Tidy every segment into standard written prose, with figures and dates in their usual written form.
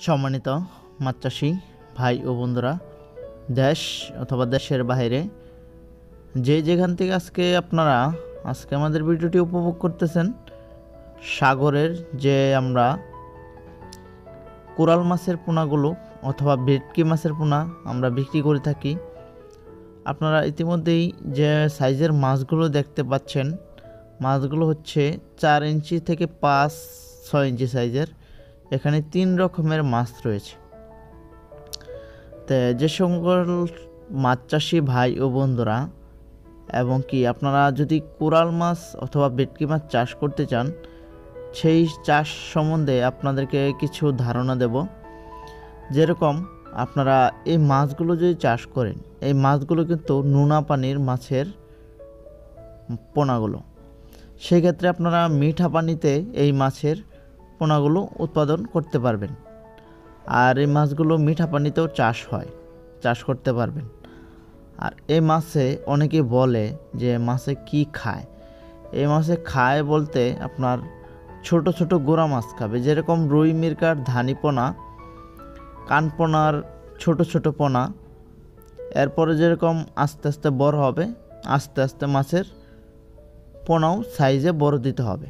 সম্মানিত মাছ চাষি ভাই ও বন্ধুরা, দেশ অথবা দেশের বাইরে যে যেখান থেকে আজকে আমাদের ভিডিওটি উপভোগ করতেছেন, সাগরের যে আমরা কোরাল মাছের পোনাগুলো অথবা ভেটকি মাছের পোনা আমরা বিক্রি করে থাকি। আপনারা ইতিমধ্যেই যে সাইজের মাছগুলো দেখতে পাচ্ছেন, মাছগুলো হচ্ছে 4 ইঞ্চি থেকে 5-6 ইঞ্চি সাইজের। এখানে 3 রকমের মাছ রয়েছে। তো যে সকল মাছ চাষি ভাই ও বন্ধুরা এবং কি আপনারা যদি কোরাল মাছ অথবা ভেটকি মাছ চাষ করতে চান, সেই চাষ সম্বন্ধে আপনাদেরকে কিছু ধারণা দেব। যেরকম আপনারা এই মাছগুলো যদি চাষ করেন, এই মাছগুলো কিন্তু নোনা পানির মাছের পোনাগুলো। সেই ক্ষেত্রে আপনারা মিঠা পানিতে এই মাছের পোনাগুলো উৎপাদন করতে পারবেন। আর এই মাছগুলো মিঠা পানিতেও চাষ করতে পারবেন। আর এই মাছে অনেকে বলে যে মাছে কি খায়। এই মাছে খায় বলতে আপনার ছোট ছোট গোড়া মাছ খাবে, যেরকম রুই মিরকার ধানি পোনা, কানপোনার ছোট ছোট পোনা। এরপরে যেরকম আস্তে আস্তে বড় হবে, আস্তে আস্তে মাছের পোনাও সাইজে বড় দিতে হবে।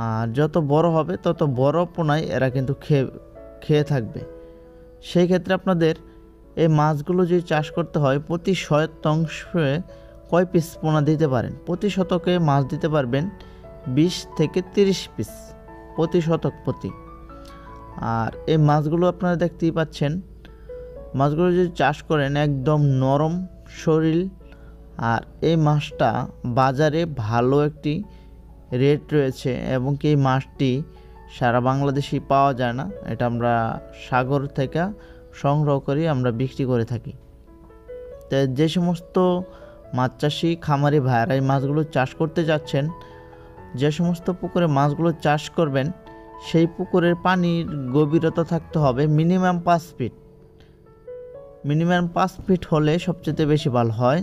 আর যত বড় হবে তত বড় পোনায় এরা কিন্তু খেয়ে থাকবে। সেই ক্ষেত্রে আপনাদের এই মাছগুলো যদি চাষ করতে হয়, প্রতি শতাংশে কয় পিস পোনা দিতে পারেন? প্রতি শতকে মাছ দিতে পারবেন 20 থেকে 30 পিস প্রতি শতক প্রতি। আর এই মাছগুলো আপনারা দেখতেই পাচ্ছেন, মাছগুলো যদি চাষ করেন একদম নরম শরীর। আর এই মাছটা বাজারে ভালো একটি রেট রয়েছে এবং কি এই মাছটি সারা বাংলাদেশেই পাওয়া যায় না। এটা আমরা সাগর থেকে সংগ্রহ করি, আমরা বিক্রি করে থাকি। তো যে সমস্ত মাছ চাষি খামারি ভাইয়েরা এই মাছগুলো চাষ করতে যাচ্ছেন, যে সমস্ত পুকুরে মাছগুলো চাষ করবেন, সেই পুকুরের পানির গভীরতা থাকতে হবে মিনিমাম 5 ফিট। মিনিমাম 5 ফিট হলে সবচেয়ে বেশি ভালো হয়।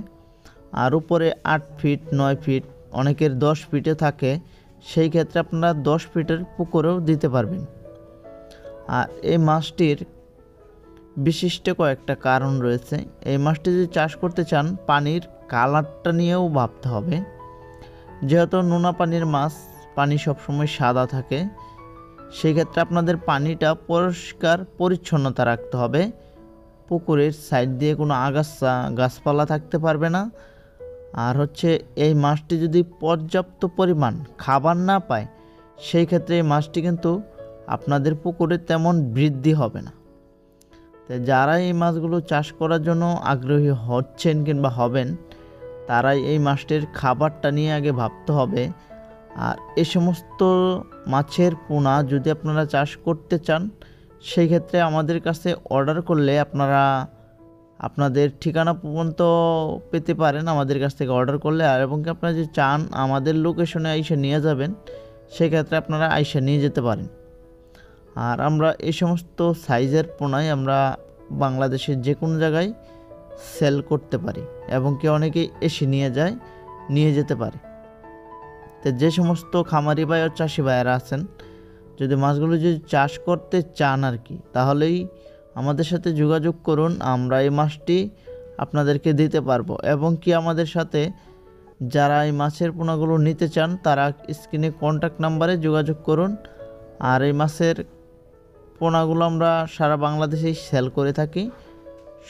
আর উপরে 8 ফিট 9 ফিট, অনেকের 10 ফিটে থাকে। সেই ক্ষেত্রে আপনারা 10 ফিটের পুকুরেও দিতে পারবেন। আর এই মাছটির বিশিষ্ট কয়েকটা কারণ রয়েছে। এই মাছটি যদি চাষ করতে চান, পানির কালারটা নিয়েও ভাবতে হবে। যেহেতু নোনা পানির মাছ, পানি সবসময় সাদা থাকে। সেই ক্ষেত্রে আপনাদের পানিটা পরিষ্কার পরিচ্ছন্নতা রাখতে হবে। পুকুরের সাইড দিয়ে কোনো আগাছা গাছপালা থাকতে পারবে না। আর হচ্ছে এই মাছটি যদি পর্যাপ্ত পরিমাণ খাবার না পায়, সেই ক্ষেত্রে এই মাছটি কিন্তু আপনাদের পুকুরে তেমন বৃদ্ধি হবে না। তো যারা এই মাছগুলো চাষ করার জন্য আগ্রহী হচ্ছেন কিংবা হবেন, তারাই এই মাছটির খাবারটা নিয়ে আগে ভাবতে হবে। আর এই সমস্ত মাছের পোনা যদি আপনারা চাষ করতে চান, সেই ক্ষেত্রে আমাদের কাছে অর্ডার করলে আপনারা আপনাদের ঠিকানা পর্যন্ত পেতে পারেন আমাদের কাছ থেকে অর্ডার করলে। আর এবং কি আপনারা যদি চান আমাদের লোকেশনে আইসা নিয়ে যাবেন, সেক্ষেত্রে আপনারা আইসা নিয়ে যেতে পারেন। আর আমরা এই সমস্ত সাইজের পোনাই আমরা বাংলাদেশের যে কোনো জায়গায় সেল করতে পারি এবং কি অনেকেই এসে নিয়ে যেতে পারে। তো যে সমস্ত খামারি ভাই ও চাষি ভাইয়েরা আছেন, যদি মাছগুলো যদি চাষ করতে চান আর কি, তাহলেই আমাদের সাথে যোগাযোগ করুন। আমরা এই মাছটি আপনাদেরকে দিতে পারবো। এবং কি আমাদের সাথে যারা এই মাছের পোনাগুলো নিতে চান, তারা স্ক্রিনে কন্ট্যাক্ট নাম্বারে যোগাযোগ করুন। আর এই মাছের পোনাগুলো আমরা সারা বাংলাদেশেই সেল করে থাকি।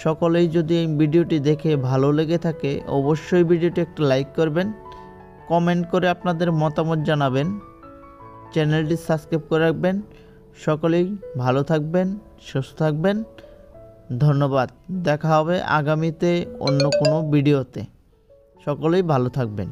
সকলেই যদি এই ভিডিওটি দেখে ভালো লেগে থাকে, অবশ্যই ভিডিওটি একটা লাইক করবেন, কমেন্ট করে আপনাদের মতামত জানাবেন, চ্যানেলটি সাবস্ক্রাইব করে রাখবেন। সকলেই ভালো থাকবেন, সুস্থ থাকবেন। ধন্যবাদ। দেখা হবে আগামীতে অন্য কোনো ভিডিওতে। সকলেই ভালো থাকবেন।